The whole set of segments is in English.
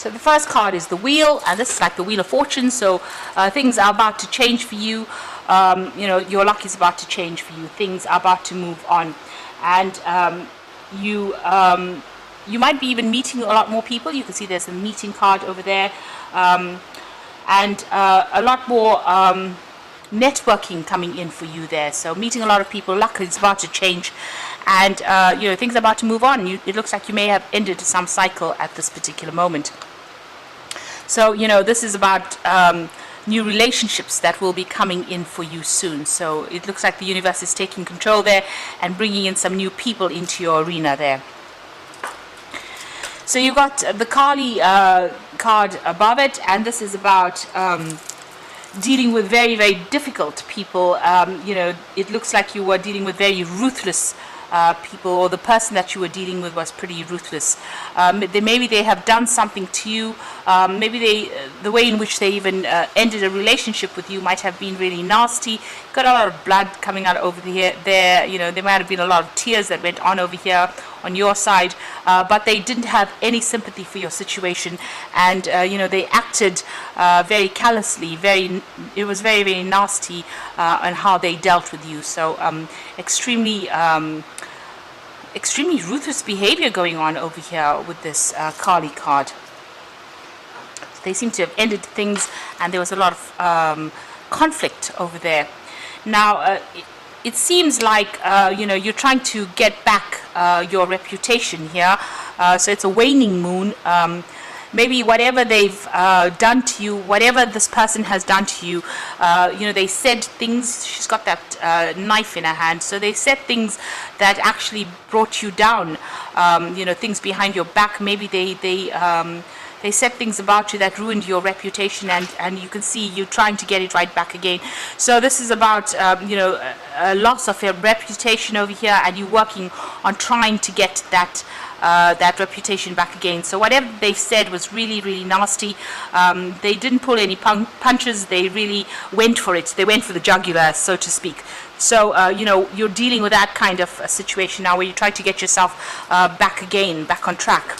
So the first card is the Wheel, and this is like the Wheel of Fortune. So things are about to change for you. You know, your luck is about to change for you. Things are about to move on, and you might be even meeting a lot more people. You can see there's a meeting card over there, and a lot more networking coming in for you there. So meeting a lot of people, luck is about to change, and you know, things are about to move on. It looks like you may have ended some cycle at this particular moment. So you know, this is about new relationships that will be coming in for you soon. So it looks like the universe is taking control there and bringing in some new people into your arena there. So you've got the Kali card above it, and this is about dealing with very, very difficult people. You know, it looks like you were dealing with very ruthless people, or the person that you were dealing with was pretty ruthless. Maybe they have done something to you. Maybe the way in which they even ended a relationship with you might have been really nasty. Got a lot of blood coming out over there. You know, there might have been a lot of tears that went on over here on your side, but they didn't have any sympathy for your situation, and you know, they acted very callously. It was very, very nasty on how they dealt with you. So extremely ruthless behavior going on over here with this Kali card. They seem to have ended things, and there was a lot of conflict over there. Now it seems like you know, you're trying to get back your reputation here. So it's a waning moon. Maybe whatever they've done to you, whatever this person has done to you, you know, they said things. She's got that knife in her hand, so they said things that actually brought you down. You know, things behind your back. Maybe they said things about you that ruined your reputation, and you can see you trying to get it right back again. So this is about you know, a loss of your reputation over here, and you working on trying to get that reputation back again. So whatever they said was really, really nasty. They didn't pull any punches. They really went for it. They went for the jugular, so to speak. So you know, you're dealing with that kind of a situation now, where you try to get yourself back again, back on track.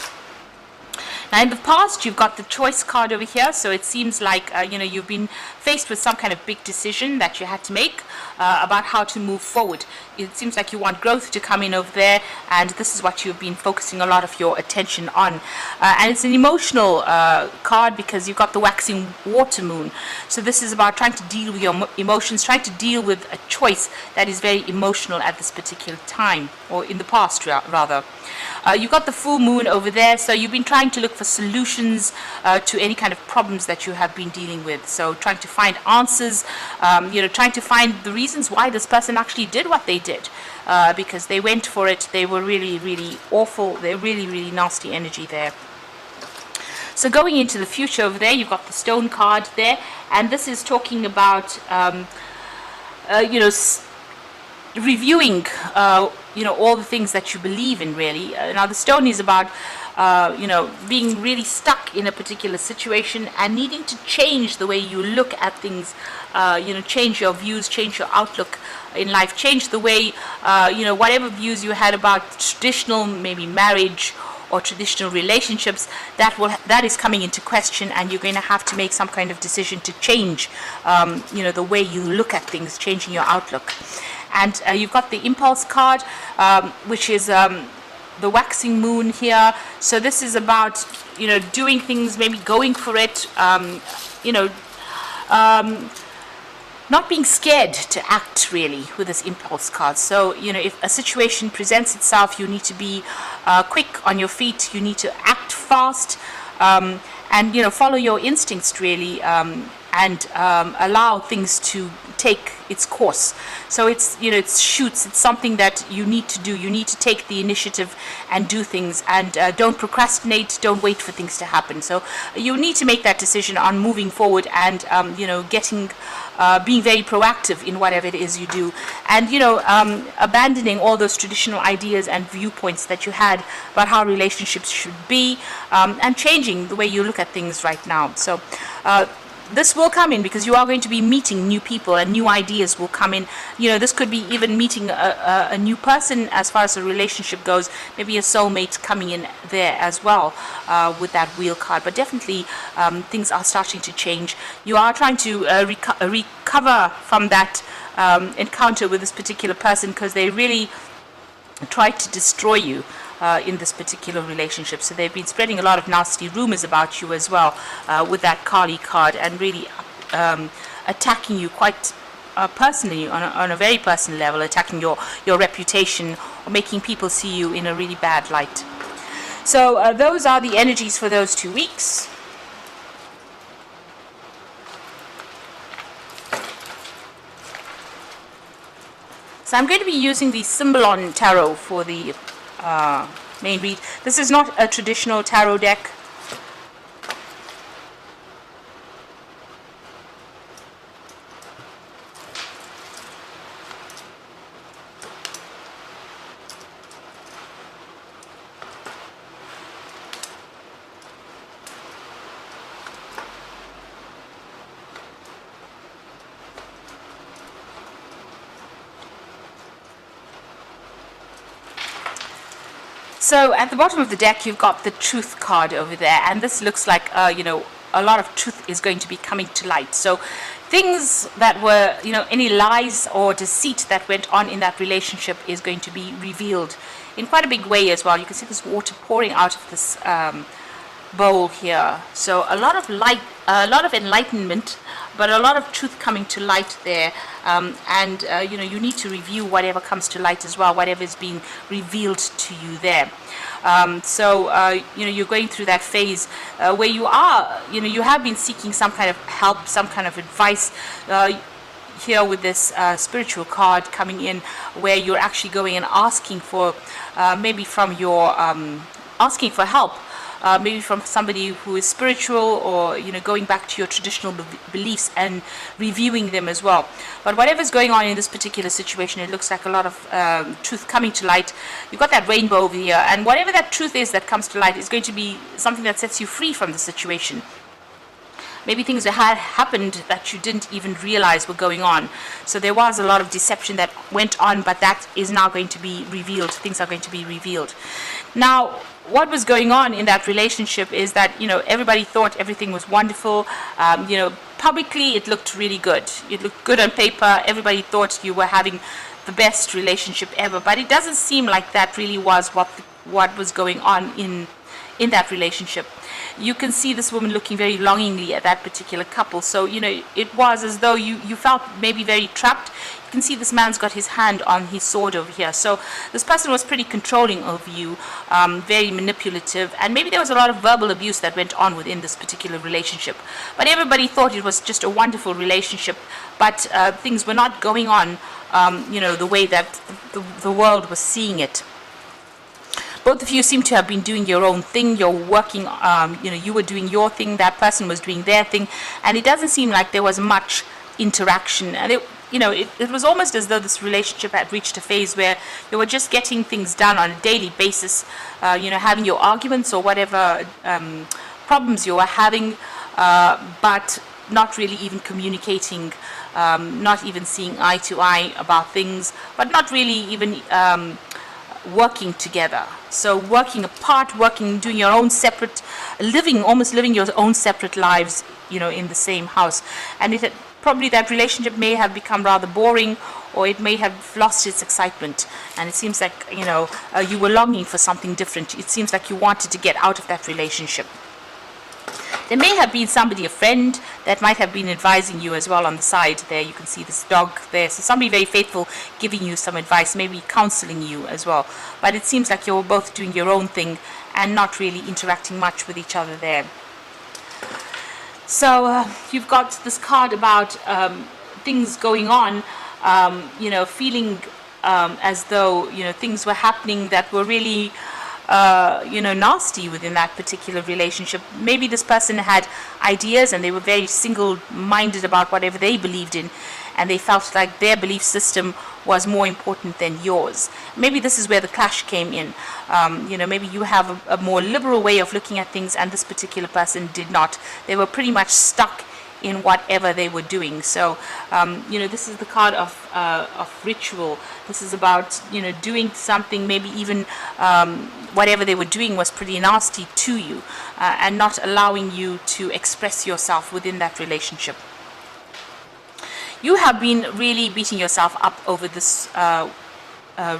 Now, in the past, you've got the Choice card over here, so it seems like you know, you've been faced with some kind of big decision that you had to make about how to move forward. It seems like you want growth to come in over there, and this is what you've been focusing a lot of your attention on. And it's an emotional card, because you've got the Waxing Water Moon. So this is about trying to deal with your emotions, trying to deal with a choice that is very emotional at this particular time, or in the past rather. You've got the Full Moon over there, so you've been trying to look for solutions to any kind of problems that you have been dealing with. So trying to find answers, you know, trying to find the reasons why this person actually did what they did, because they went for it. They were really, really awful. They're really, really nasty energy there. So going into the future over there, you've got the Stone card there, and this is talking about you know, reviewing you know, all the things that you believe in, really. Now the Stone is about you know, being really stuck in a particular situation and needing to change the way you look at things. You know, change your views, change your outlook in life, change the way you know, whatever views you had about traditional, maybe marriage or traditional relationships, that is coming into question, and you're going to have to make some kind of decision to change you know, the way you look at things, changing your outlook. And you've got the Impulse card, which is the Waxing Moon here. So this is about, you know, doing things, maybe going for it, you know, not being scared to act, really, with this Impulse card. So, you know, if a situation presents itself, you need to be quick on your feet. You need to act fast, and, you know, follow your instincts, really, and allow things to take its course. So it's, you know, it's something that you need to do. You need to take the initiative and do things, and don't procrastinate, don't wait for things to happen. So you need to make that decision on moving forward, and you know, being very proactive in whatever it is you do, and, you know, abandoning all those traditional ideas and viewpoints that you had about how relationships should be, and changing the way you look at things right now. So this will come in because you are going to be meeting new people and new ideas will come in. This could be even meeting a new person as far as the relationship goes, maybe a soulmate coming in there as well with that wheel card. But definitely things are starting to change. You are trying to recover from that encounter with this particular person, because they really tried to destroy you in this particular relationship. So they've been spreading a lot of nasty rumors about you as well with that Kali card, and really attacking you quite personally, on a very personal level, attacking your reputation, or making people see you in a really bad light. So those are the energies for those 2 weeks. So I'm going to be using the Symbolon Tarot for the main read. This is not a traditional tarot deck. So at the bottom of the deck, you've got the Truth card over there, and this looks like, a lot of truth is going to be coming to light. So things that were, any lies or deceit that went on in that relationship is going to be revealed in quite a big way as well. You can see this water pouring out of this bowl here. So a lot of light, a lot of enlightenment, but a lot of truth coming to light there. You need to review whatever comes to light as well, whatever is being revealed to you there. You're going through that phase where you are, you have been seeking some kind of help, some kind of advice. Here with this spiritual card coming in, where you're actually going and asking for, maybe from your, asking for help. Maybe from somebody who is spiritual, or going back to your traditional beliefs and reviewing them as well. But whatever's going on in this particular situation, it looks like a lot of truth coming to light. You've got that rainbow over here, and whatever that truth is that comes to light is going to be something that sets you free from the situation. Maybe things that had happened that you didn't even realize were going on. So there was a lot of deception that went on, but that is now going to be revealed. Things are going to be revealed. Now, what was going on in that relationship is that, everybody thought everything was wonderful. Publicly it looked really good. It looked good on paper. Everybody thought you were having the best relationship ever. But it doesn't seem like that really was what was going on in that relationship. You can see this woman looking very longingly at that particular couple. So, it was as though you felt maybe very trapped. You can see this man's got his hand on his sword over here. So this person was pretty controlling of you, very manipulative, and maybe there was a lot of verbal abuse that went on within this particular relationship. But everybody thought it was just a wonderful relationship, but things were not going on, the way that the world was seeing it. Both of you seem to have been doing your own thing. You're working, you were doing your thing, that person was doing their thing, and it doesn't seem like there was much interaction. And it was almost as though this relationship had reached a phase where you were just getting things done on a daily basis, having your arguments or whatever problems you were having, but not really even communicating, not even seeing eye to eye about things, but not really even working together. So working apart, doing your own separate, almost living your own separate lives, in the same house. And probably that relationship may have become rather boring, or it may have lost its excitement. And it seems like, you were longing for something different. It seems like you wanted to get out of that relationship. There may have been somebody, a friend, that might have been advising you as well on the side there. You can see this dog there. So somebody very faithful giving you some advice, maybe counseling you as well. But it seems like you're both doing your own thing and not really interacting much with each other there. So you've got this card about things going on, feeling as though, things were happening that were really nasty within that particular relationship. Maybe this person had ideas and they were very single-minded about whatever they believed in, and they felt like their belief system was more important than yours. Maybe this is where the clash came in. Maybe you have a more liberal way of looking at things, and this particular person did not. They were pretty much stuck in whatever they were doing. So this is the card of ritual. This is about doing something, maybe even whatever they were doing was pretty nasty to you, and not allowing you to express yourself within that relationship. You have been really beating yourself up over this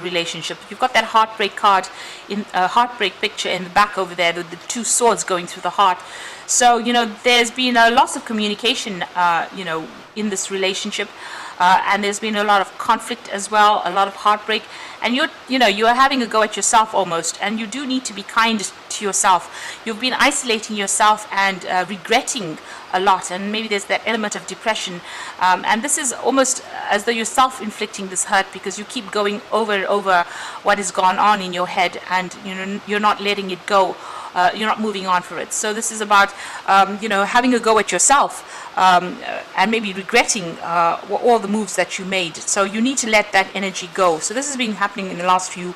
relationship. You've got that heartbreak card, in a heartbreak picture in the back over there, the two swords going through the heart. So there's been a loss of communication in this relationship, and there's been a lot of conflict as well, a lot of heartbreak, and you're having a go at yourself almost, and you do need to be kind to yourself. You've been isolating yourself and regretting a lot, and maybe there's that element of depression, and this is almost as though you're self-inflicting this hurt, because you keep going over and over what has gone on in your head, and you're not letting it go. You're not moving on for it. So this is about having a go at yourself, and maybe regretting all the moves that you made. So you need to let that energy go. So this has been happening in the last few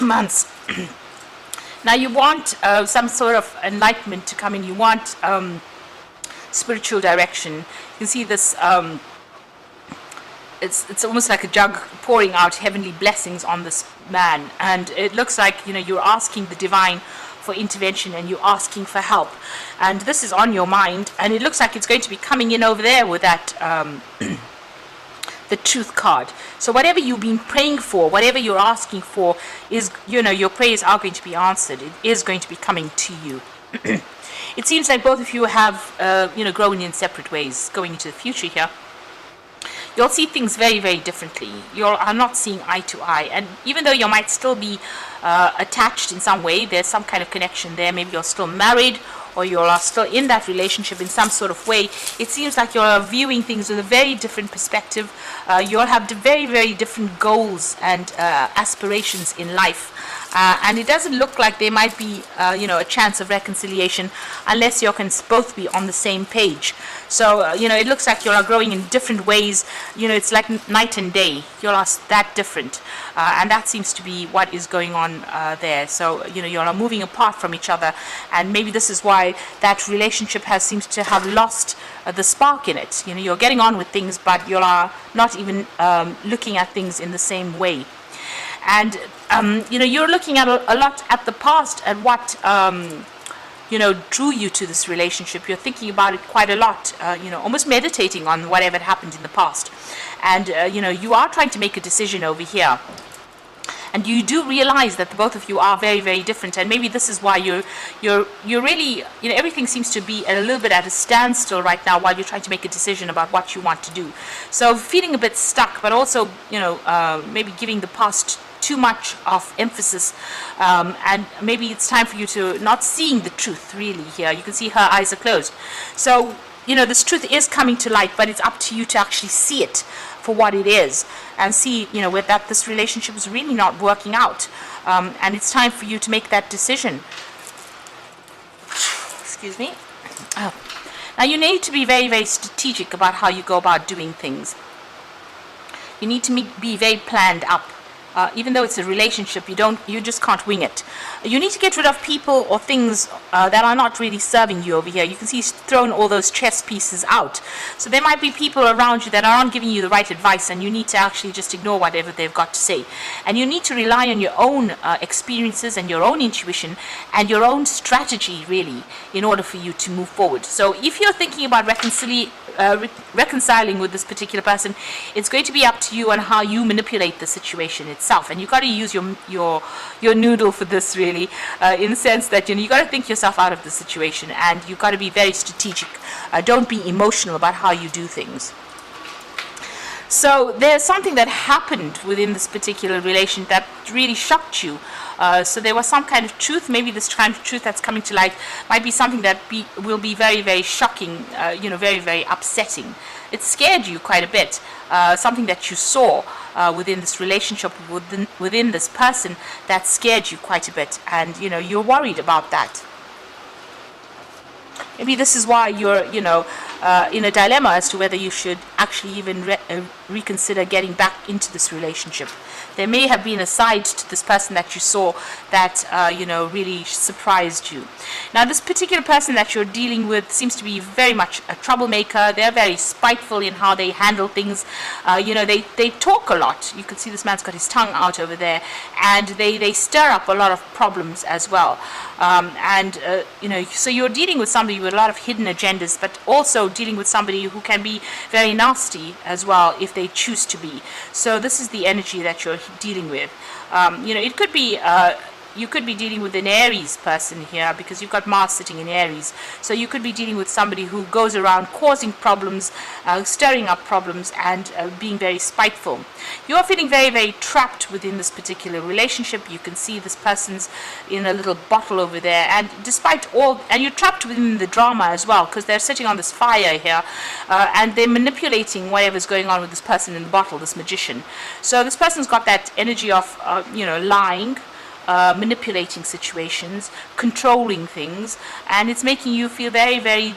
months. Now you want some sort of enlightenment to come in. You want spiritual direction. You can see this. It's almost like a jug pouring out heavenly blessings on this man, and it looks like you're asking the divine for intervention, and you're asking for help, and this is on your mind, and it looks like it's going to be coming in over there with that the truth card. So whatever you've been praying for, whatever you're asking for, is your prayers are going to be answered. It is going to be coming to you. It seems like both of you have grown in separate ways going into the future here. You'll see things very, very differently. You are not seeing eye to eye, and even though you might still be attached in some way, there's some kind of connection there. Maybe you're still married, or you're still in that relationship in some sort of way. It seems like you're viewing things with a very different perspective. You'll have very, very different goals and aspirations in life. And it doesn't look like there might be, a chance of reconciliation unless you can both be on the same page. So, it looks like you are growing in different ways. It's like night and day. You're that different. And that seems to be what is going on there. So, you are moving apart from each other. And maybe this is why that relationship seems to have lost the spark in it. You're getting on with things, but you are not even looking at things in the same way. And you're looking at a lot at the past and what drew you to this relationship. You're thinking about it quite a lot, almost meditating on whatever happened in the past. And you are trying to make a decision over here. And you do realize that the both of you are very, very different, and maybe this is why you're really, everything seems to be a little bit at a standstill right now while you're trying to make a decision about what you want to do. So feeling a bit stuck, but also maybe giving the past too much of emphasis, and maybe it's time for you to not seeing the truth really here. You can see her eyes are closed. So this truth is coming to light, but it's up to you to actually see it for what it is, and see where that this relationship is really not working out, and it's time for you to make that decision. Excuse me. Now you need to be very, very strategic about how you go about doing things. You need to be very planned up. Even though it's a relationship, you just can't wing it. You need to get rid of people or things that are not really serving you over here. You can see he's thrown all those chess pieces out. So there might be people around you that aren't giving you the right advice, and you need to actually just ignore whatever they've got to say. And you need to rely on your own experiences and your own intuition and your own strategy, really, in order for you to move forward. So if you're thinking about reconciling with this particular person, it's going to be up to you on how you manipulate the situation itself, and you've got to use your noodle for this, really, in the sense that you got to think yourself out of the situation, and you've got to be very strategic. Don't be emotional about how you do things. So there's something that happened within this particular relation that really shocked you. So there was some kind of truth. Maybe this kind of truth that's coming to light might be something that will be very, very shocking, very, very upsetting. It scared you quite a bit, something that you saw within this relationship, within this person, that scared you quite a bit, and you're worried about that. Maybe this is why you're in a dilemma as to whether you should actually even reconsider getting back into this relationship. There may have been a side to this person that you saw that, really surprised you. Now, this particular person that you're dealing with seems to be very much a troublemaker. They're very spiteful in how they handle things. They talk a lot. You can see this man's got his tongue out over there, and they stir up a lot of problems as well. So you're dealing with somebody with a lot of hidden agendas, but also dealing with somebody who can be very nasty as well if they choose to be. So this is the energy that you're dealing with. It could be you could be dealing with an Aries person here, because you've got Mars sitting in Aries. So you could be dealing with somebody who goes around causing problems, stirring up problems, and being very spiteful. You're feeling very, very trapped within this particular relationship. You can see this person's in a little bottle over there, and despite all, and you're trapped within the drama as well, because they're sitting on this fire here, and they're manipulating whatever's going on with this person in the bottle, this magician. So this person's got that energy of, lying, manipulating situations, controlling things, and it's making you feel very, very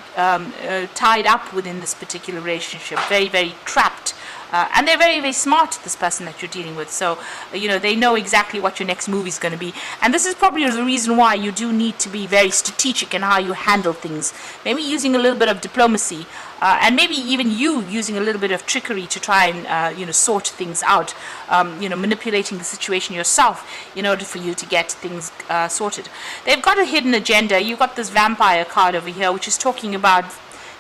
tied up within this particular relationship, very, very trapped. And they're very, very smart, this person that you're dealing with. So, they know exactly what your next movie is going to be. And this is probably the reason why you do need to be very strategic in how you handle things. Maybe using a little bit of diplomacy, and maybe even you using a little bit of trickery to try and, sort things out. Manipulating the situation yourself in order for you to get things sorted. They've got a hidden agenda. You've got this vampire card over here, which is talking about,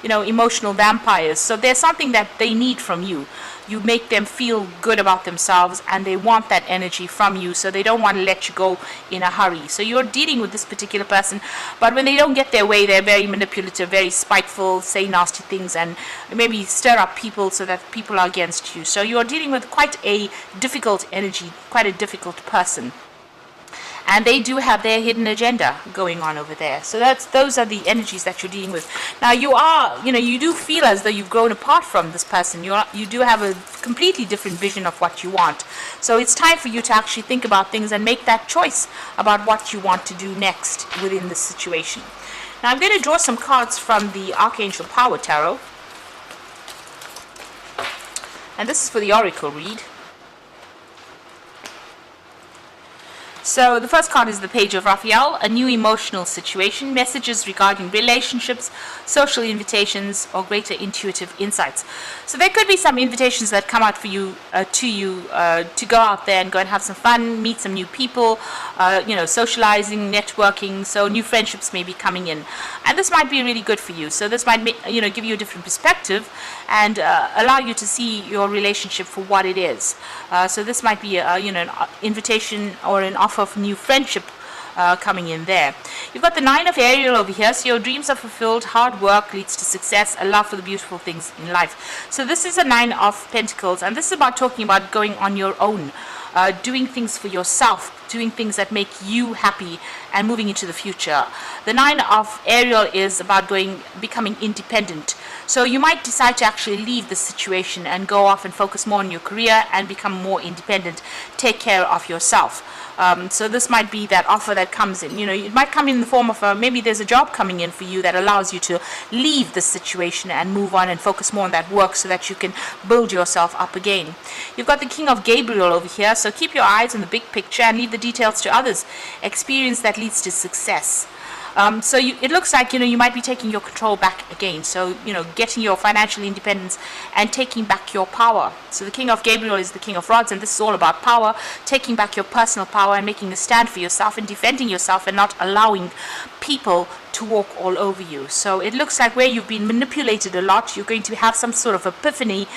emotional vampires. So there's something that they need from you. You make them feel good about themselves, and they want that energy from you, so they don't want to let you go in a hurry. So you're dealing with this particular person, but when they don't get their way, they're very manipulative, very spiteful, say nasty things, and maybe stir up people so that people are against you. So you're dealing with quite a difficult energy, quite a difficult person. And they do have their hidden agenda going on over there. So those are the energies that you're dealing with. Now you do feel as though you've grown apart from this person. You do have a completely different vision of what you want. So it's time for you to actually think about things and make that choice about what you want to do next within this situation. Now I'm going to draw some cards from the Archangel Power Tarot. And this is for the Oracle read. So the first card is the Page of Raphael, a new emotional situation, messages regarding relationships, social invitations, or greater intuitive insights. So there could be some invitations that come out for you, to go out there and go and have some fun, meet some new people, socializing, networking. So new friendships may be coming in, and this might be really good for you. So this might give you a different perspective and allow you to see your relationship for what it is. So this might be an invitation or an offer of new friendship coming in there. You've got the Nine of Ariel over here. So your dreams are fulfilled, hard work leads to success, a love for the beautiful things in life. So this is a Nine of Pentacles, and this is about talking about going on your own, doing things for yourself, doing things that make you happy, and moving into the future. The Nine of Ariel is about becoming independent. So you might decide to actually leave the situation and go off and focus more on your career and become more independent, take care of yourself. So this might be that offer that comes in. It might come in the form of maybe there's a job coming in for you that allows you to leave the situation and move on and focus more on that work so that you can build yourself up again. You've got the King of Gabriel over here. So keep your eyes on the big picture and leave the details to others. Experience that leads to success. So it looks like, you might be taking your control back again. So, getting your financial independence and taking back your power. So the King of Gabriel is the King of Rods, and this is all about power, taking back your personal power and making a stand for yourself and defending yourself and not allowing people to walk all over you. So it looks like where you've been manipulated a lot, you're going to have some sort of epiphany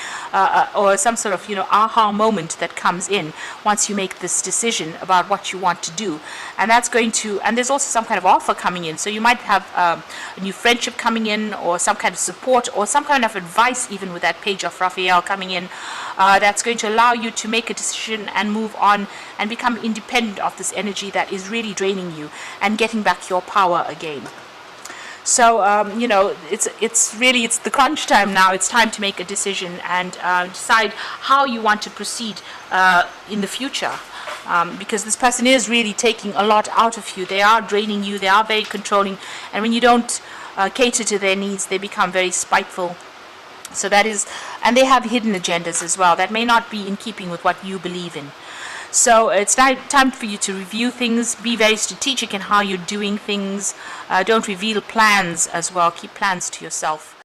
or some sort of aha moment that comes in once you make this decision about what you want to do. And that's going to, and there's also some kind of offer coming in. So you might have a new friendship coming in, or some kind of support, or some kind of advice, even with that Page of Raphael coming in, that's going to allow you to make a decision and move on and become independent of this energy that is really draining you and getting back your power again. So, it's the crunch time now. It's time to make a decision and decide how you want to proceed in the future. Because this person is really taking a lot out of you. They are draining you. They are very controlling. And when you don't cater to their needs, they become very spiteful. So that is, and they have hidden agendas as well that may not be in keeping with what you believe in. So it's time for you to review things, be very strategic in how you're doing things. Don't reveal plans as well, keep plans to yourself.